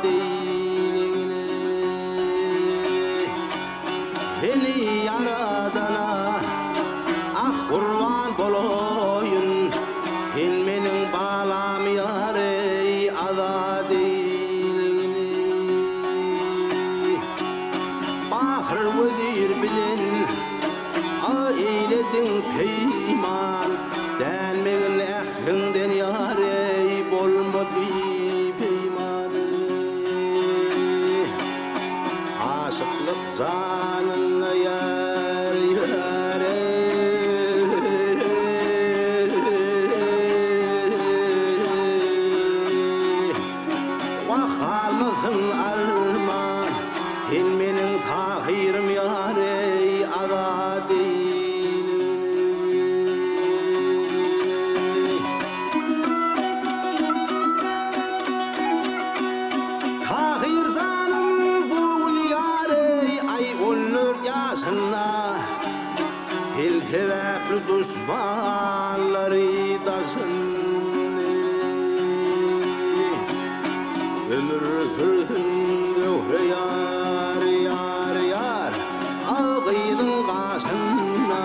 deylini. Beni yaradana ah kurban boloyun, sen menin balam yar-ey aza deylini. Bahır vazir bilen eyledin peyman, denmegin ehlinden yar-ey bolmadı peyman. Aşıklık zanına yar yar-ey, vahalmızın arman, sen menin tahirim yar-ey aza deylini. Tahir zanım bugün yar-ey ay olur yaşına, el hevaplı düşmanları dasın. Ömür hürründe yar yar yar, ağıydın başına,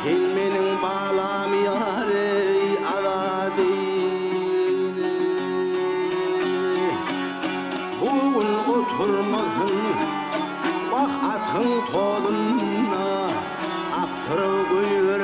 gel menin balam yar-ey aza deylini. Bugün oturmadın bak atın toluna, aktırıp gülür